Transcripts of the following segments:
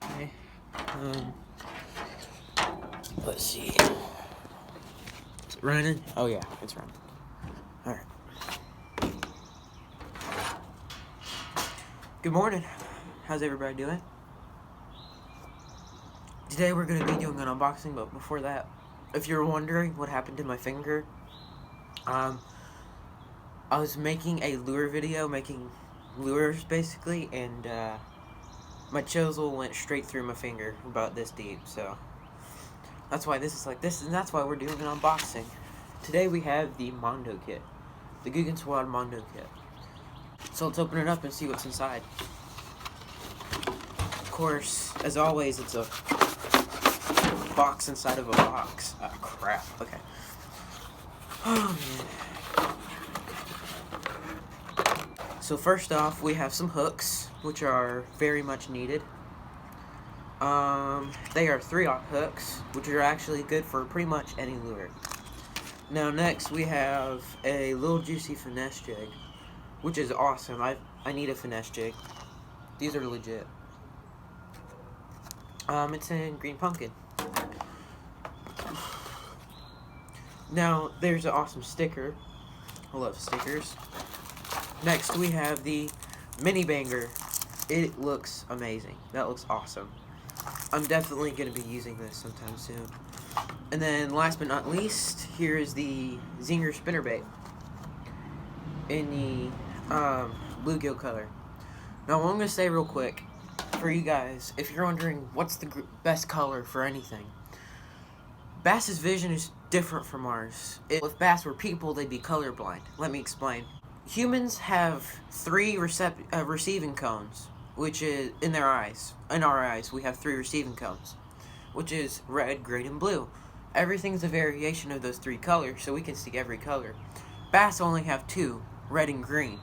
Okay. Let's see. Is it running? Oh yeah, it's running. Alright. Good morning. How's everybody doing? Today we're going to be doing an unboxing, but before that, if you're wondering what happened to my finger, I was making a lure video, making lures basically, and my chisel went straight through my finger, about this deep, so that's why this is like this, and that's why we're doing an unboxing. Today we have the Mondo kit, the Googan Squad Mondo kit. So let's open it up and see what's inside. Of course, as always, it's a box inside of a box. Oh crap, okay. Oh man. So first off, we have some hooks, which are very much needed. They are 3/0 hooks, which are actually good for pretty much any lure. Now next we have a little juicy finesse jig, which is awesome. I need a finesse jig. These are legit. It's in green pumpkin. Now there's an awesome sticker. I love stickers. Next we have the mini banger. It looks amazing. That looks awesome. I'm definitely going to be using this sometime soon. And then last but not least, here is the Zinger Spinnerbait in the bluegill color. Now what I'm going to say real quick for you guys, if you're wondering what's the best color for anything, bass's vision is different from ours. If bass were people, they'd be colorblind. Let me explain. Humans have 3 receiving cones, which is in their eyes. In our eyes, we have 3 receiving cones, which is red, green, and blue. Everything's a variation of those 3 colors, so we can see every color. Bass only have 2, red and green.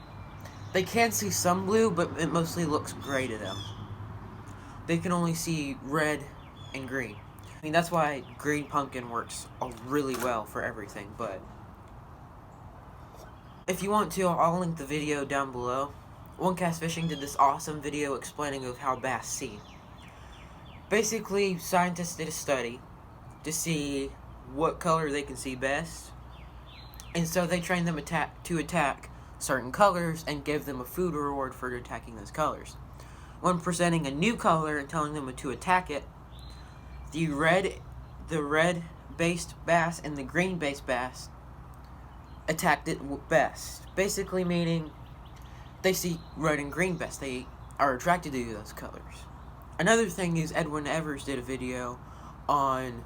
They can see some blue, but it mostly looks gray to them. They can only see red and green. I mean, that's why green pumpkin works really well for everything, but if you want to, I'll link the video down below. One Cast Fishing did this awesome video explaining of how bass see. Basically, scientists did a study to see what color they can see best, and so they trained them to attack certain colors and gave them a food reward for attacking those colors. When presenting a new color and telling them to attack it, the red-based bass and the green-based bass attacked it best. Basically meaning they see red and green best. They are attracted to those colors. Another thing is Edwin Evers did a video on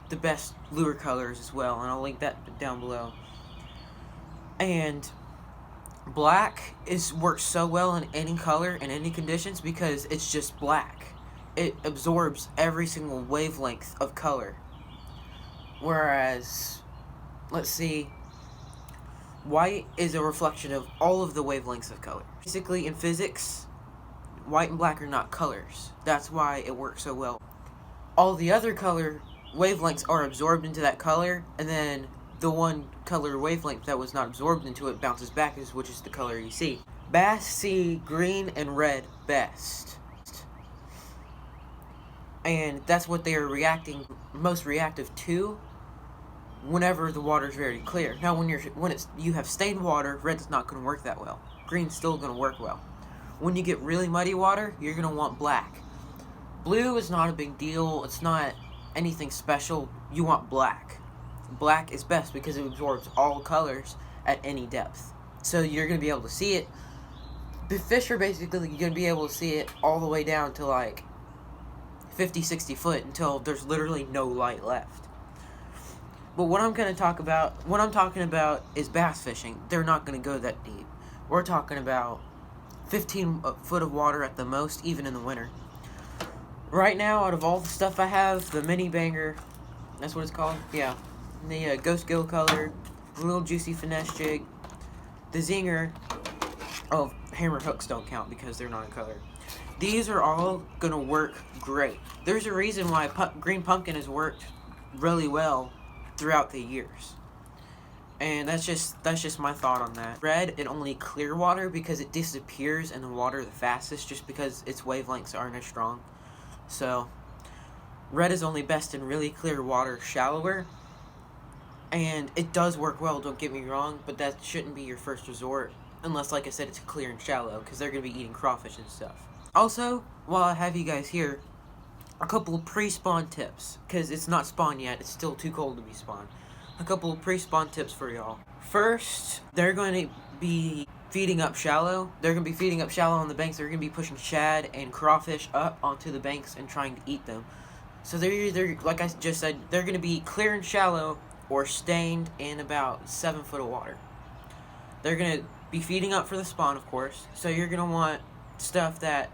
the best lure colors as well, and I'll link that down below. And black works so well in any color, in any conditions, because it's just black. It absorbs every single wavelength of color. Whereas, let's see, white is a reflection of all of the wavelengths of color. Basically, in physics, white and black are not colors. That's why it works so well. All the other color wavelengths are absorbed into that color, and then the one color wavelength that was not absorbed into it bounces back, which is the color you see. Bass see green and red best, and that's what they are most reactive to whenever the water is very clear. Now when you have stained water, red's not going to work that well. Green's still going to work well. When you get really muddy water, you're going to want black. Blue is not a big deal. It's not anything special. You want black. Black is best because it absorbs all colors at any depth. So you're going to be able to see it. The fish are basically going to be able to see it all the way down to like 50, 60 foot until there's literally no light left. But what I'm talking about is bass fishing. They're not going to go that deep. We're talking about 15 foot of water at the most, even in the winter. Right now, out of all the stuff I have, the mini banger, that's what it's called? Yeah. The ghost gill color, the little juicy finesse jig, the Zinger. Oh, hammer hooks don't count because they're not a color. These are all going to work great. There's a reason why green pumpkin has worked really well throughout the years, and that's just my thought on that. Red and only clear water because it disappears in the water the fastest, just because its wavelengths aren't as strong. So red is only best in really clear water, shallower, and it does work well, don't get me wrong, but that shouldn't be your first resort unless, like I said, it's clear and shallow, because they're going to be eating crawfish and stuff. Also, while I have you guys here, a couple of pre-spawn tips, because it's not spawn yet, it's still too cold to be spawned. A couple of pre-spawn tips for y'all. First, they're going to be feeding up shallow. They're going to be feeding up shallow on the banks. They're going to be pushing shad and crawfish up onto the banks and trying to eat them. So they're either, like I just said, they're going to be clear and shallow or stained in about 7 foot of water. They're going to be feeding up for the spawn, of course. So you're going to want stuff that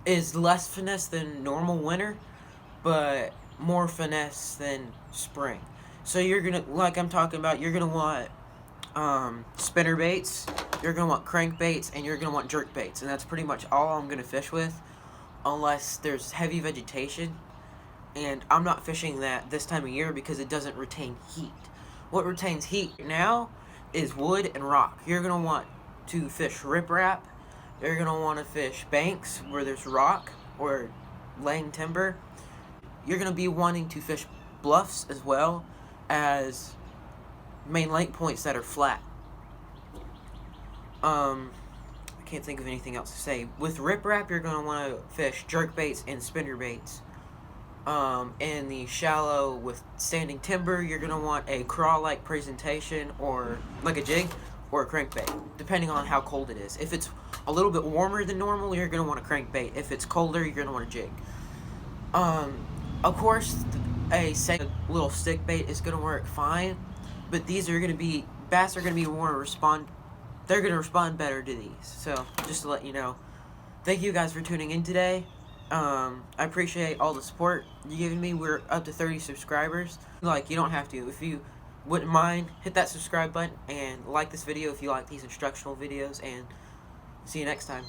is less finesse than normal winter, but more finesse than spring. So you're gonna, like I'm talking about, you're gonna want spinnerbaits, you're gonna want crankbaits, and you're gonna want jerkbaits, and that's pretty much all I'm gonna fish with, unless there's heavy vegetation. And I'm not fishing that this time of year because it doesn't retain heat. What retains heat now is wood and rock. You're gonna want to fish riprap. You're going to want to fish banks where there's rock or laying timber. You're going to be wanting to fish bluffs as well as main lake points that are flat. I can't think of anything else to say. With riprap, you're going to want to fish jerkbaits and spinnerbaits. In the shallow with standing timber, you're going to want a crawl-like presentation or like a jig or a crankbait, depending on how cold it is. If it's a little bit warmer than normal, you're going to want a crankbait. If it's colder, you're going to want a jig. Of course, a little stick bait is going to work fine, but these are going to be, bass are going to be more they're going to respond better to these. So, just to let you know. Thank you guys for tuning in today. I appreciate all the support you're giving me. We're up to 30 subscribers. Like, you don't have to. If you wouldn't mind, hit that subscribe button and like this video if you like these instructional videos, and see you next time.